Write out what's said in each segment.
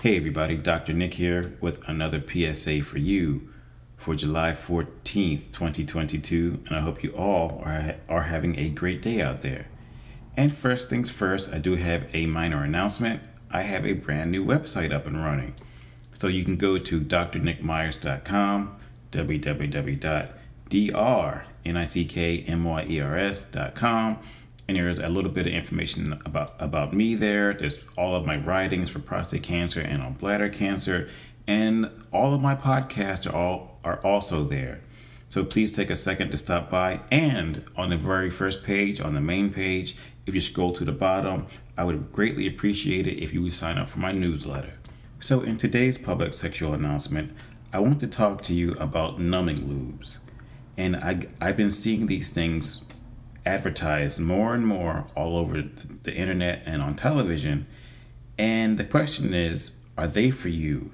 Hey everybody, Dr. Nick here with another PSA for you for July 14th, 2022, and I hope you all are having a great day out there. And first things first, I do have a minor announcement. I have a brand new website up and running. So you can go to drnickmyers.com, www.drnickmyers.com, and there's a little bit of information about me there. There's all of my writings for prostate cancer and on bladder cancer, and all of my podcasts are also there. So please take a second to stop by. And on the very first page, on the main page, if you scroll to the bottom, I would greatly appreciate it if you would sign up for my newsletter. So in today's public sexual announcement, I want to talk to you about numbing lubes. And I've been seeing these things advertised more and more all over the internet and on television. And the question is, are they for you?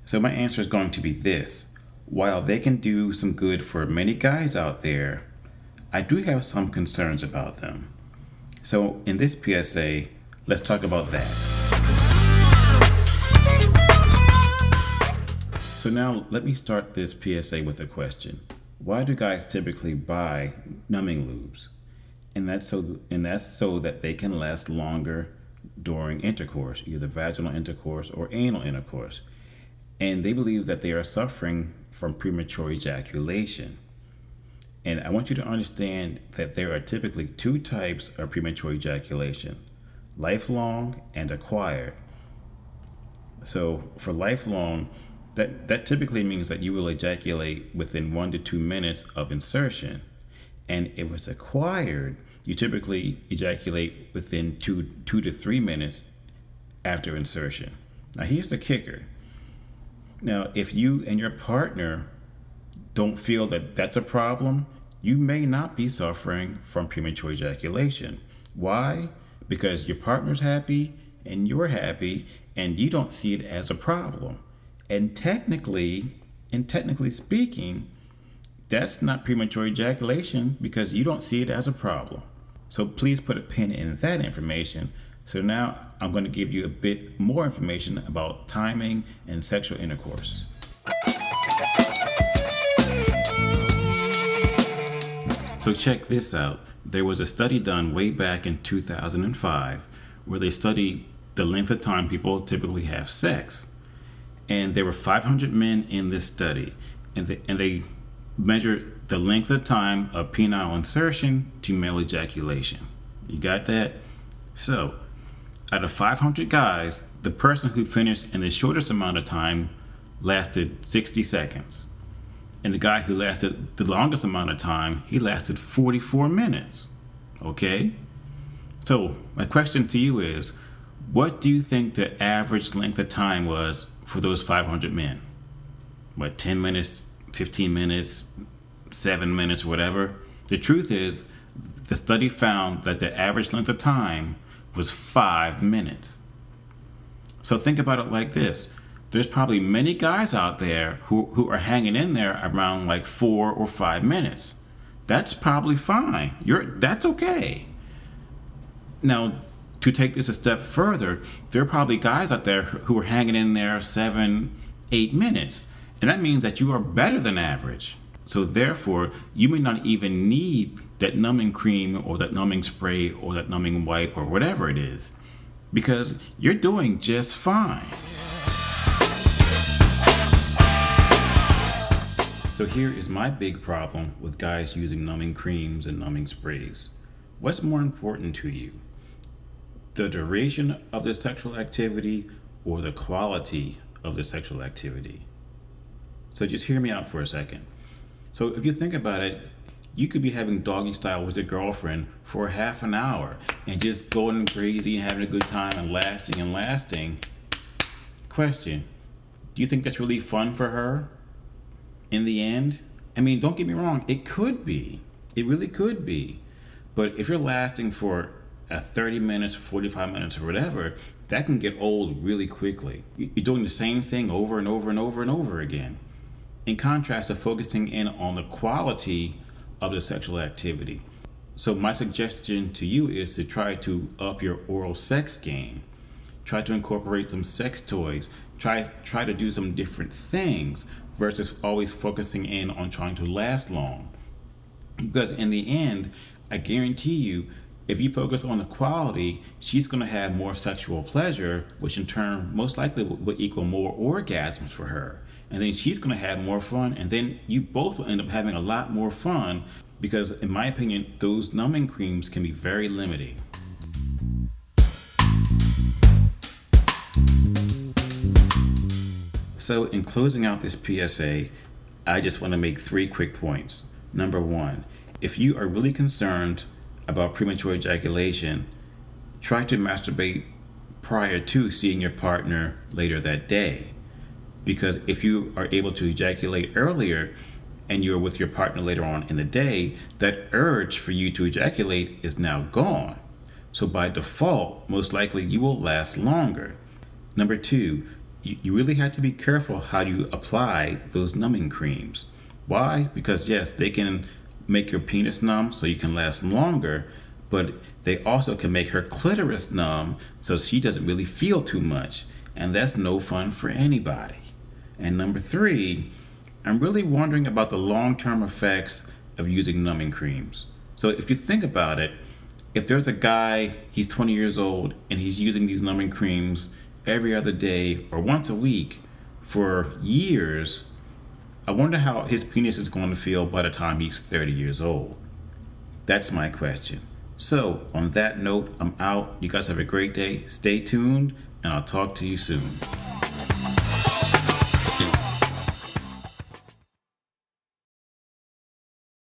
So my answer is going to be this. While they can do some good for many guys out there, I do have some concerns about them. So in this PSA, let's talk about that. So now let me start this PSA with a question. Why do guys typically buy numbing lubes? And that's so that they can last longer during intercourse, either vaginal intercourse or anal intercourse. And they believe that they are suffering from premature ejaculation. And I want you to understand that there are typically two types of premature ejaculation: lifelong and acquired. So for lifelong, that typically means that you will ejaculate within 1 to 2 minutes of insertion. And if it's acquired, you typically ejaculate within 2 to 3 minutes after insertion. Now here's the kicker. Now, if you and your partner don't feel that that's a problem, you may not be suffering from premature ejaculation. Why? Because your partner's happy and you're happy and you don't see it as a problem. And technically speaking, that's not premature ejaculation because you don't see it as a problem. So please put a pin in that information. So now I'm going to give you a bit more information about timing and sexual intercourse. So check this out. There was a study done way back in 2005 where they studied the length of time people typically have sex. And there were 500 men in this study, and they measured the length of time of penile insertion to male ejaculation. You got that? So, out of 500 guys, the person who finished in the shortest amount of time lasted 60 seconds. And the guy who lasted the longest amount of time, he lasted 44 minutes. Okay? So, my question to you is, what do you think the average length of time was for those 500 men? What, 10 minutes, 15 minutes, 7 minutes, whatever? The truth is, the study found that the average length of time was 5 minutes. So think about it like this. There's probably many guys out there who are hanging in there around like 4 or 5 minutes. That's probably fine. That's okay. Now, to take this a step further, there are probably guys out there who are hanging in there 7, 8 minutes. And that means that you are better than average. So therefore, you may not even need that numbing cream or that numbing spray or that numbing wipe or whatever it is, because you're doing just fine. So here is my big problem with guys using numbing creams and numbing sprays. What's more important to you? The duration of the sexual activity or the quality of the sexual activity? So just hear me out for a second. So if you think about it, you could be having doggy style with your girlfriend for half an hour and just going crazy and having a good time and lasting. Question, do you think that's really fun for her in the end? I mean, don't get me wrong, it could be. It really could be. But if you're lasting for 30 minutes, 45 minutes, or whatever, that can get old really quickly. You're doing the same thing over and over and over and over again. In contrast to focusing in on the quality of the sexual activity. So my suggestion to you is to try to up your oral sex game. try to incorporate some sex toys, try to do some different things versus always focusing in on trying to last long. Because in the end, I guarantee you, if you focus on the quality, she's going to have more sexual pleasure, which in turn most likely would equal more orgasms for her. And then she's going to have more fun, and then you both will end up having a lot more fun because, in my opinion, those numbing creams can be very limiting. So, in closing out this PSA, I just want to make 3 quick points. Number 1, if you are really concerned about premature ejaculation, try to masturbate prior to seeing your partner later that day. Because if you are able to ejaculate earlier and you're with your partner later on in the day, that urge for you to ejaculate is now gone. So by default, most likely you will last longer. Number 2, you really have to be careful how you apply those numbing creams. Why? Because yes, they can make your penis numb so you can last longer, but they also can make her clitoris numb so she doesn't really feel too much, and that's no fun for anybody. And number 3, I'm really wondering about the long-term effects of using numbing creams. So if you think about it, if there's a guy, he's 20 years old, and he's using these numbing creams every other day or once a week for years, I wonder how his penis is going to feel by the time he's 30 years old. That's my question. So, on that note, I'm out. You guys have a great day. Stay tuned, and I'll talk to you soon.